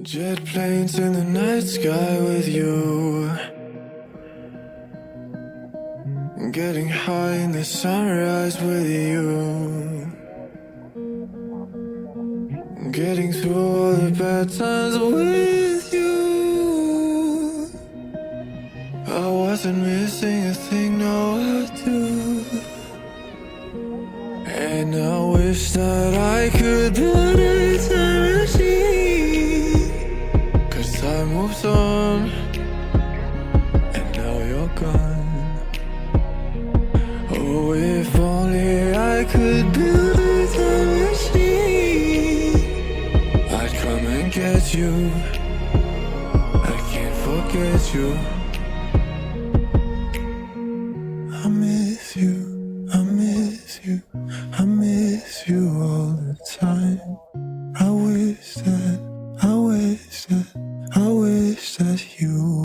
Jet planes in the night sky with you, getting high in the sunrise with you, getting through all the bad times with you. I wasn't missing a thing, no I do. And I wish that I could build a time machine, 'cause time moves on, and now you're gone. Oh, if only I could build a time machine, I'd come and get you. I can't forget you. I miss you, I miss you, I miss you all the time. I wish that you